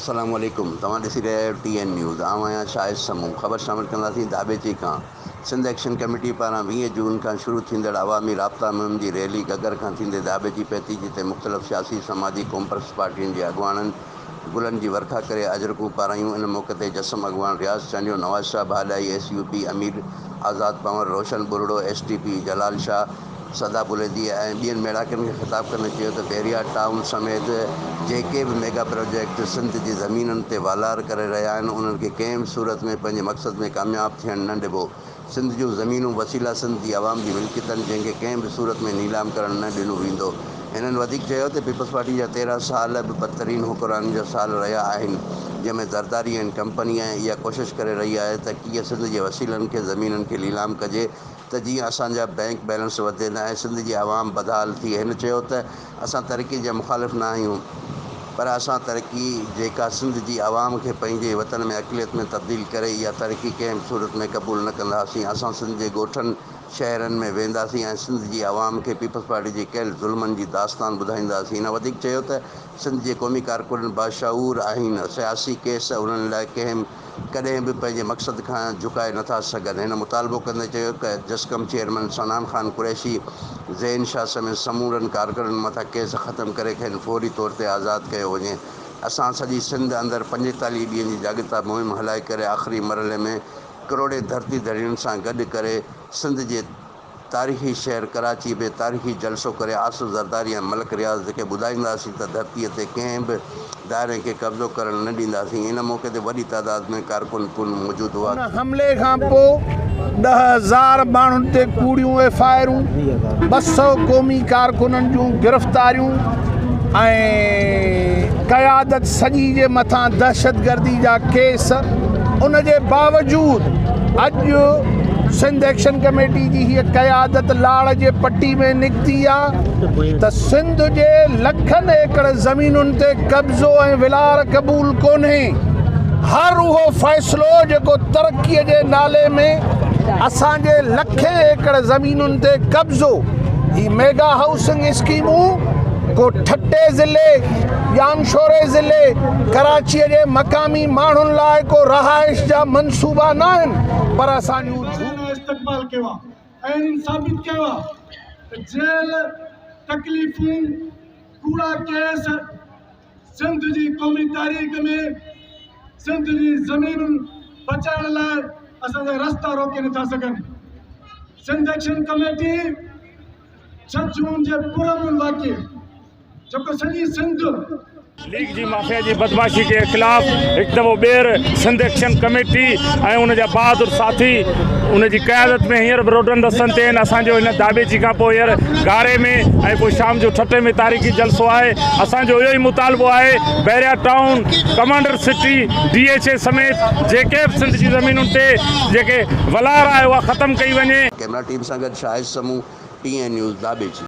अस्सलाम वालेकुम। तव्हां ॾिसी रहिया आहियो TN न्यूज़। आउं आहियां शाहिद समूह। ख़बर शामिल कंदासीं धाॿेजि खां। सिंध एक्शन कमेटी पारां 20 जून खां शुरू थींदड़ अवामी राब्ता मुहिम जी रैली घग्घर खां थींदे धाॿेजि पहती, जिते मुख्तलिफ सियासी, समाजी, क़ौमपरस्त पार्टियुनि जे अॻवाणनि गुलनि जी वर्खा करे अजरकून पारायूं। इन मौक़े ते जसम अॻवान रियाज़ चांडियो, नवाज़ शाह भाॾाई, SUP अमीर आज़ाद पंवर, रोशन बुरड़ो, STP जलाल शाह, सदा बुलेदी ऐं ॿियनि मेड़ाकनि खे ख़िताब कंदे चयो त बहरिया टाउन समेत जेके बि मेगा प्रोजेक्ट सिंध जी ज़मीनुनि ते वालार करे रहिया आहिनि, उन्हनि खे कंहिं बि सूरत में पंहिंजे मक़सद में कामयाबु थियणु न ॾिबो। सिंध जूं ज़मीनूं वसीला सिंध जी आवाम जी मिल्कियतनि, जंहिंखे कंहिं बि सूरत में नीलाम करणु न ॾिनो वेंदो। हिननि वधीक चयो त पीपल्स पार्टी जा 13 साल बि बदतरीन हुकुरानी जा साल रहिया आहिनि, जंहिंमें ज़रदारी ऐं कंपनी इहा कोशिशि करे रही आहे त कीअं सिंध जे वसीलनि खे ज़मीनुनि खे नीलाम कजे त जीअं असांजा बैंक बैलेंस वधनि ऐं सिंध जी आवाम बदहाल थिए। हिन चयो त असां तरक़ी जा मुखालिफ़ न आहियूं, पर असां तरक़ी जेका सिंध जी आवाम खे पंहिंजे वतन में अक़लियत में तब्दील करे, इहा तरक़ी कंहिं बि सूरत में क़बूल न कंदासीं। असां सिंध जे ॻोठनि शहरनि में वेंदासीं ऐं सिंध जी आवाम खे पीपल्स पार्टी जे कयल ज़ुल्मनि जी दास्तान ॿुधाईंदासीं। हिन वधीक चयो त सिंध जे क़ौमी कारकुन बाशऊर आहिनि। सियासी केस उन्हनि लाइ कॾहिं बि पंहिंजे मक़सद खां झुकाए नथा सघनि। हिन मुतालबो कंदे चयो त जस्कम चेयरमैन सनान खान कुरैशी, ज़ैन शाह समेत समूरनि कारकुननि मथां केस ख़तमु करे खेनि फौरी तौर ते आज़ादु कयो वञे। असां सॼी सिंध अंदरि 45 ॾींहंनि जी जाॻिरता मुहिम हलाए करे आख़िरी मरहले में करोड़े धरती धड़ियुनि सां गॾु करे सिंध जे तारीख़ी शहर कराची में तारीख़ी जलसो करे आसू ज़रदारी ऐं मलिक रियाज़ खे ॿुधाईंदासीं त धरतीअ ते कंहिं बि दायरे खे कब्ज़ो करणु न ॾींदासीं। इन मौक़े ते वॾी तादाद में कारकुन मौजूदु हुआ। हमले खां पोइ 10,000 माण्हुनि ते कूड़ियूं FIR, 200 क़ौमी कारकुननि जूं गिरफ़्तारियूं ऐं क़यादत सॼी जे मथां दहशतगर्दी जा केस। उन जे बावजूदि अॼु सिंध एक्शन कमेटी जी हीअ क़यादत लाड़ जे पट्टी में निकिती आहे त सिंध जे लखनि एकड़ ज़मीनुनि ते कब्ज़ो ऐं विलार क़बूल कोन्हे। हर उहो फ़ैसिलो जेको तरक़ीअ जे नाले में असांजे लखे एकड़ ज़मीनुनि ते कब्ज़ो, ही मेगा हाउसिंग स्कीमूं को ठटे ज़िले यामशोरे ज़िले कराचीअ जे मक़ामी माण्हुनि लाइ को रहाइश जा मंसूबा न आहिनि, पर असां इस्तेमाल कयो आहे ऐं साबित कयो आहे त जेल तकलीफ़ूं कूड़ा केस सिंध जी क़ौमी तारीख़ में सिंध जी ज़मीनुनि बचाइण लाइ असांजा रस्ता रोके नथा सघनि। सिंध एक्शन कमेटी 6 जून जे पुरअमन वाक़िए जेको सॼी सिंध लीग जी माफ़िया जी बदमाशी के ख़िलाफ़ हिकु दफ़ो ॿीहर सिंध एक्शन कमेटी ऐं उनजा बहादुर साथी उनजी क़यादत में हींअर बि रोडनि रस्तनि ते आहिनि। असांजो हिन धाॿेजि खां पोइ हींअर गारे में ऐं पोइ शाम जो ठटे में तारीख़ी जलसो आहे। असांजो इहो ई मुतालबो आहे बहरिया टाउन, कमांडर सिटी, DHA समेत जेके बि सिंध जी ज़मीनुनि ते जेके वलार आहे उहा ख़तमु कई वञे। कैमरा टीम सां गॾु शाहिद समूह, TN न्यूज़ धाॿेजि।